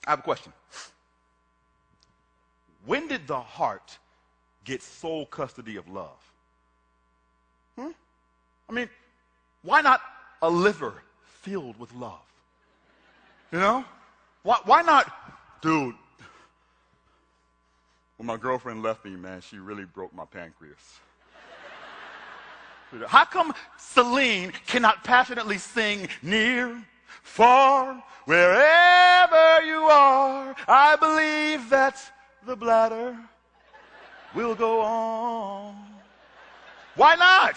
I have a question. When did the heart get sole custody of love? I mean, why not a liver filled with love? You know? Why not, dude, when my girlfriend left me, man, she really broke my pancreas. How come Celine cannot passionately sing near, far, wherever you are? I believe that the bladder will go on. Why not?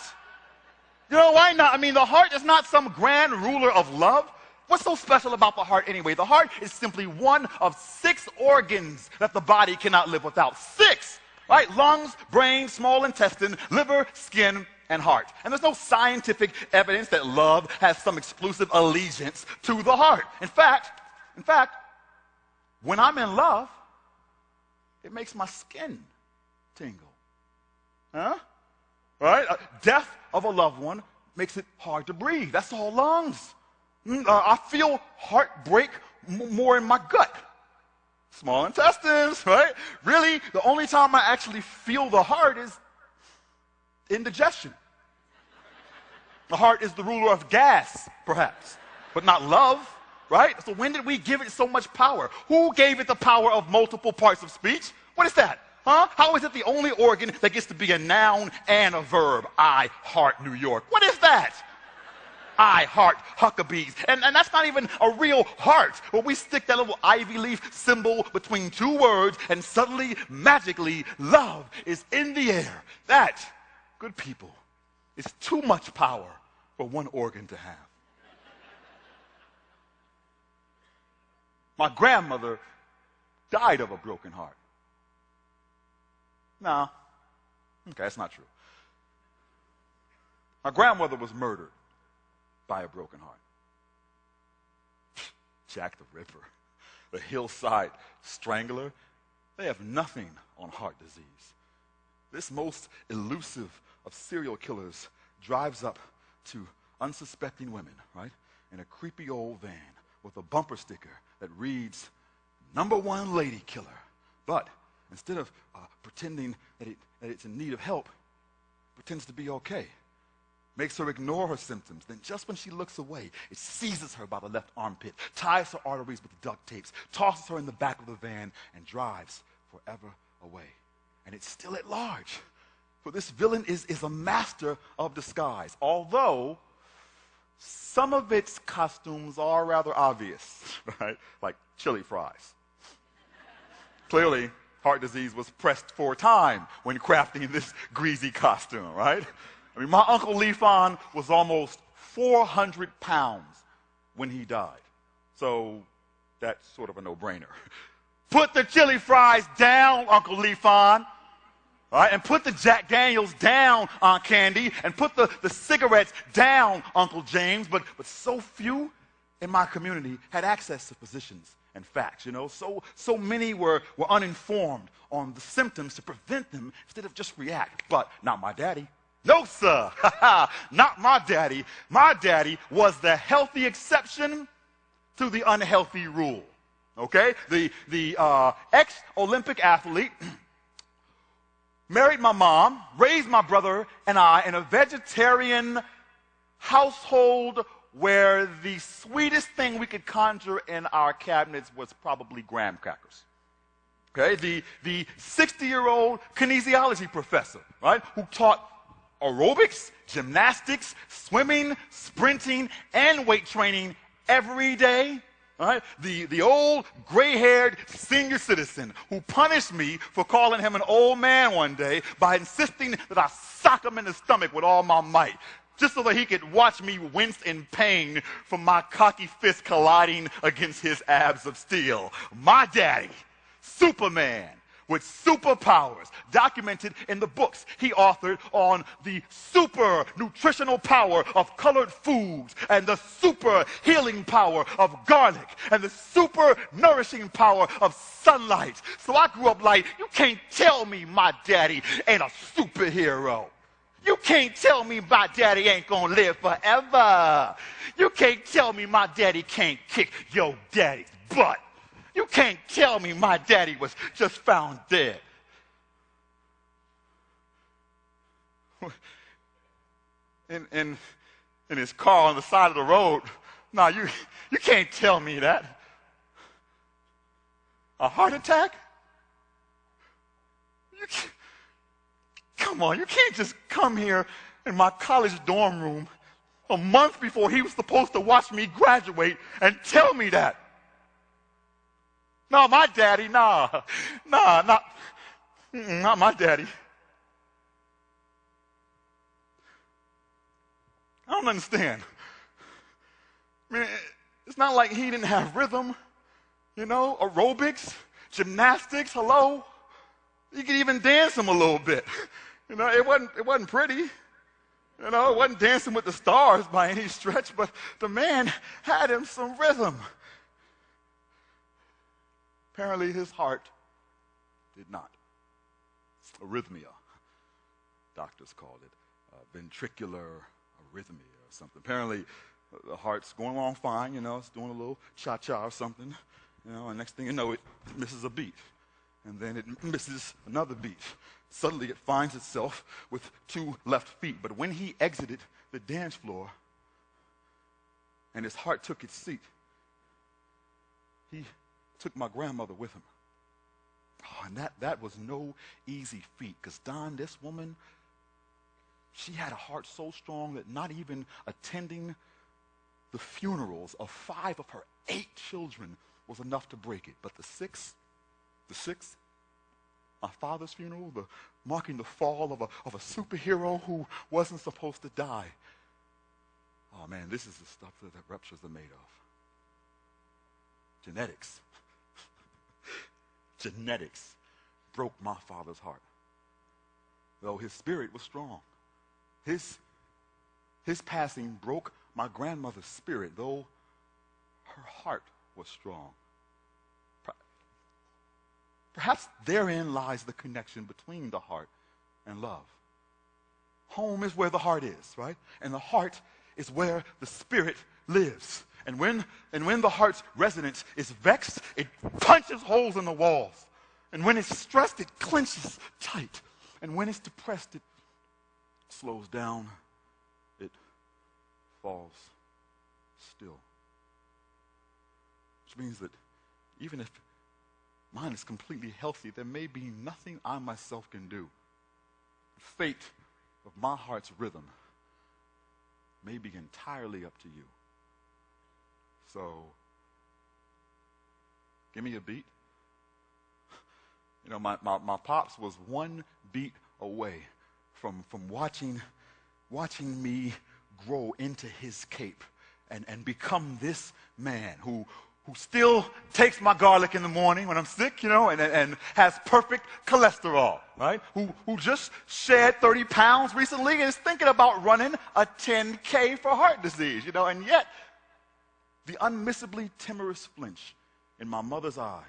You know, why not? I mean, the heart is not some grand ruler of love. What's so special about the heart anyway? The heart is simply one of 6 organs that the body cannot live without. 6, right? Lungs, brain, small intestine, liver, skin, and heart. And there's no scientific evidence that love has some exclusive allegiance to the heart. In fact, when I'm in love, it makes my skin tingle. Huh? Right? Death of a loved one makes it hard to breathe. That's all lungs. I feel heartbreak more in my gut. Small intestines, right? Really, the only time I actually feel the heart is indigestion. The heart is the ruler of gas, perhaps, but not love, right? So when did we give it so much power? Who gave it the power of multiple parts of speech? What is that? Huh? How is it the only organ that gets to be a noun and a verb? I heart New York. What is that? I heart Huckabees. And that's not even a real heart. Where we stick that little ivy leaf symbol between 2 words and suddenly, magically, love is in the air. That, good people, is too much power for one organ to have. My grandmother died of a broken heart. No. Okay, that's not true. My grandmother was murdered by a broken heart. Jack the Ripper, the hillside strangler, they have nothing on heart disease. This most elusive of serial killers drives up to unsuspecting women, right, in a creepy old van with a bumper sticker that reads, #1 lady killer. But instead of pretending that it's in need of help, pretends to be okay. Makes her ignore her symptoms. Then just when she looks away, it seizes her by the left armpit, ties her arteries with duct tapes, tosses her in the back of the van, and drives forever away. And it's still at large. For this villain is a master of disguise, although some of its costumes are rather obvious, right? Like chili fries. Clearly, heart disease was pressed for time when crafting this greasy costume, right? I mean, my Uncle Leafon was almost 400 pounds when he died. So that's sort of a no-brainer. Put the chili fries down, Uncle Leafon. All right, and put the Jack Daniels down, Aunt Candy, and put the cigarettes down, Uncle James. But so few in my community had access to physicians and facts, you know. So many were uninformed on the symptoms to prevent them instead of just react. But not my daddy. No, sir. Not my daddy. My daddy was the healthy exception to the unhealthy rule. Okay? The ex-Olympic athlete married my mom, raised my brother and I in a vegetarian household where the sweetest thing we could conjure in our cabinets was probably graham crackers. Okay? The 60-year-old kinesiology professor, right, who taught aerobics, gymnastics, swimming, sprinting, and weight training every day. All right? The old gray-haired senior citizen who punished me for calling him an old man one day by insisting that I sock him in the stomach with all my might, just so that he could watch me wince in pain from my cocky fist colliding against his abs of steel. My daddy, Superman, with superpowers, documented in the books he authored on the super nutritional power of colored foods and the super healing power of garlic and the super nourishing power of sunlight. So I grew up like, you can't tell me my daddy ain't a superhero. You can't tell me my daddy ain't gonna live forever. You can't tell me my daddy can't kick your daddy's butt. You can't tell me my daddy was just found dead. In his car on the side of the road. No, you can't tell me that. A heart attack? Come on, you can't just come here in my college dorm room a month before he was supposed to watch me graduate and tell me that. No, my daddy, not my daddy. I don't understand. I mean, it's not like he didn't have rhythm, aerobics, gymnastics, hello. He could even dance him a little bit. It wasn't pretty. It wasn't dancing with the stars by any stretch, but the man had him some rhythm. Apparently his heart did not. Arrhythmia, doctors called it, ventricular arrhythmia or something. Apparently the heart's going along fine, it's doing a little cha-cha or something, and next thing you know, it misses a beat. And then it misses another beat. Suddenly it finds itself with 2 left feet. But when he exited the dance floor and his heart took its seat, he took my grandmother with him. Oh, and that was no easy feat, because Don, this woman, she had a heart so strong that not even attending the funerals of 5 of her 8 children was enough to break it. But the sixth, my father's funeral, marking the fall of a superhero who wasn't supposed to die. Oh man, this is the stuff that ruptures are made of. Genetics. Genetics broke my father's heart. Though his spirit was strong. His passing broke my grandmother's spirit, though her heart was strong. Perhaps therein lies the connection between the heart and love. Home is where the heart is, right? And the heart is where the spirit lives. And when the heart's resonance is vexed, it punches holes in the walls. And when it's stressed, it clenches tight. And when it's depressed, it slows down. It falls still. Which means that even if mine is completely healthy, there may be nothing I myself can do. The fate of my heart's rhythm may be entirely up to you. So, give me a beat. My pops was 1 beat away from watching me grow into his cape and become this man who still takes my garlic in the morning when I'm sick, and has perfect cholesterol, right? Who just shed 30 pounds recently and is thinking about running a 10K for heart disease, and yet the unmissably timorous flinch in my mother's eye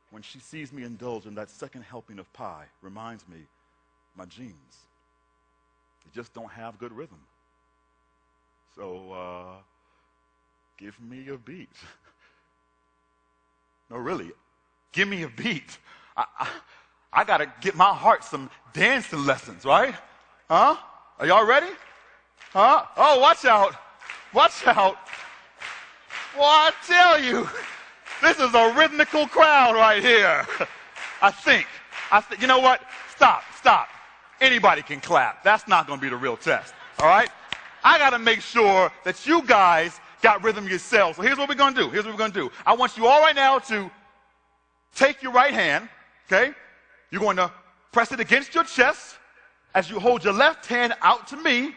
when she sees me indulge in that second helping of pie reminds me my genes, they just don't have good rhythm. So, give me a beat. No, really, give me a beat. I got to get my heart some dancing lessons, right? Huh? Are y'all ready? Huh? Oh, watch out. Watch out. Well, I tell you, this is a rhythmical crowd right here. I think, you know what? Stop. Anybody can clap. That's not going to be the real test, all right? I got to make sure that you guys got rhythm yourselves. So here's what we're going to do. I want you all right now to take your right hand, okay? You're going to press it against your chest as you hold your left hand out to me,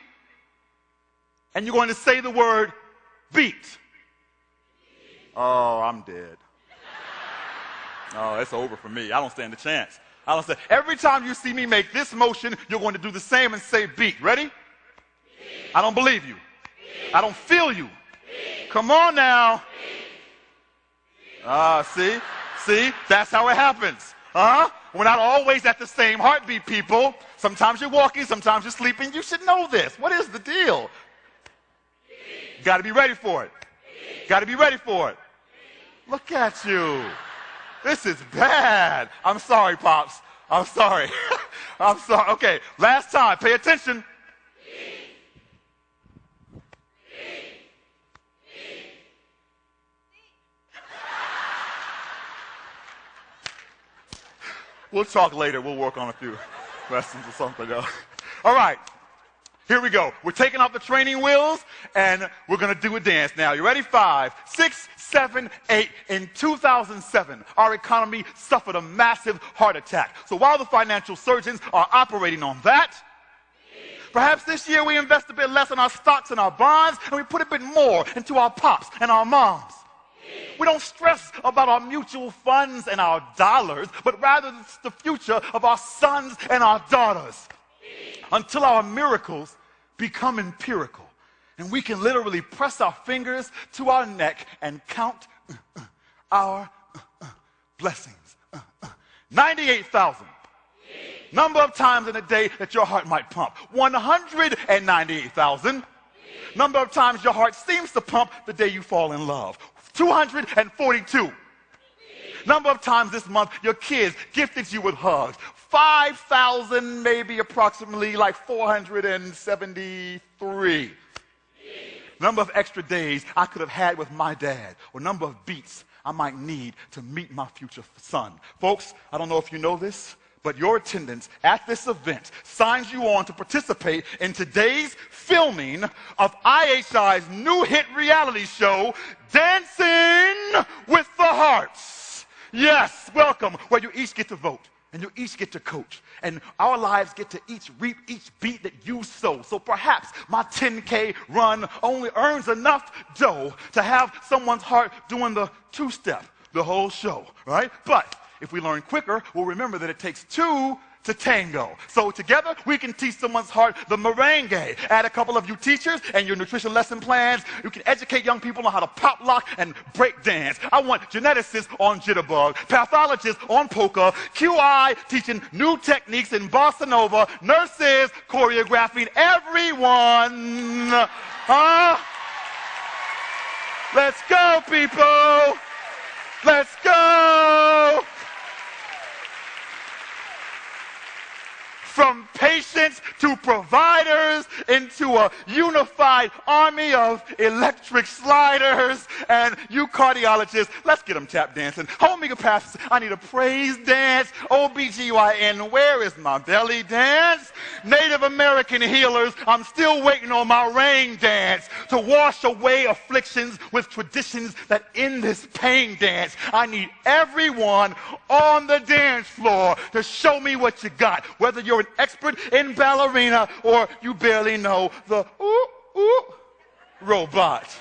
and you're going to say the word beat. Oh, I'm dead. Oh, it's over for me. I don't stand a chance. Every time you see me make this motion, you're going to do the same and say beat. Ready? Beat. I don't believe you. Beat. I don't feel you. Beat. Come on now. See? That's how it happens. We're not always at the same heartbeat, people. Sometimes you're walking, sometimes you're sleeping. You should know this. What is the deal? You got to be ready for it. Got to be ready for it. Look at you. This is bad. I'm sorry, Pops. I'm sorry. I'm sorry. Okay, last time. Pay attention. We'll talk later. We'll work on a few lessons or something else. All right. Here we go. We're taking off the training wheels, and we're going to do a dance now. You ready? 5, 6, 7, 8. In 2007, our economy suffered a massive heart attack. So while the financial surgeons are operating on that, perhaps this year we invest a bit less in our stocks and our bonds, and we put a bit more into our pops and our moms. We don't stress about our mutual funds and our dollars, but rather it's the future of our sons and our daughters. Until our miracles become empirical, and we can literally press our fingers to our neck and count our blessings. 98,000. Number of times in a day that your heart might pump. 198,000. Number of times your heart seems to pump the day you fall in love. 242. Number of times this month your kids gifted you with hugs. 5,000, maybe approximately like 473. Number of extra days I could have had with my dad, or number of beats I might need to meet my future son. Folks, I don't know if you know this, but your attendance at this event signs you on to participate in today's filming of IHI's new hit reality show, Dancing with the Hearts. Yes, welcome, where you each get to vote. And you each get to coach. And our lives get to each reap each beat that you sow. So perhaps my 10K run only earns enough dough to have someone's heart doing the two-step the whole show, right? But if we learn quicker, we'll remember that it takes two to tango. So together, we can teach someone's heart the merengue. Add a couple of you teachers and your nutrition lesson plans. You can educate young people on how to pop lock and break dance. I want geneticists on jitterbug, pathologists on polka, QI teaching new techniques in bossa nova, nurses choreographing everyone. Let's go, people. Let's go. From patients to providers into a unified army of electric sliders. And you cardiologists, let's get them tap dancing. Homeopaths, I need a praise dance. OBGYN, where is my belly dance? Native American healers, I'm still waiting on my rain dance to wash away afflictions with traditions that end this pain dance. I need everyone on the dance floor to show me what you got, whether you're an expert in ballerina or you barely know the robot.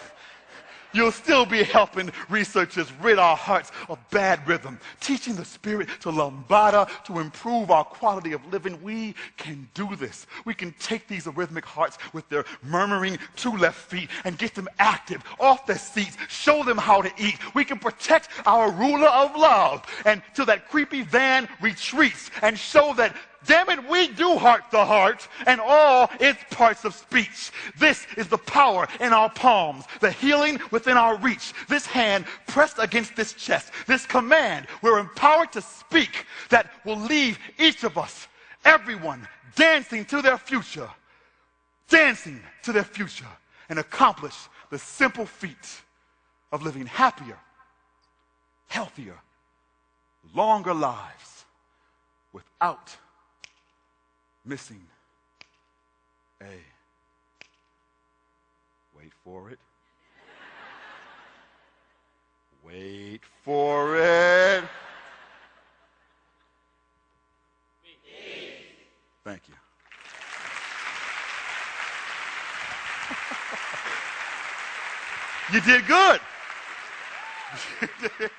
You'll still be helping researchers rid our hearts of bad rhythm, teaching the spirit to lambada to improve our quality of living. We can do this. We can take these arrhythmic hearts with their murmuring two left feet and get them active, off their seats, show them how to eat. We can protect our ruler of love and till that creepy van retreats and show that, damn it, we do heart the heart and all its parts of speech. This is the power in our palms, the healing within our reach. This hand pressed against this chest, this command we're empowered to speak that will leave each of us, everyone, dancing to their future, and accomplish the simple feat of living happier, healthier, longer lives without missing a, wait for it, wait for it. Thank you. You did good. You did good.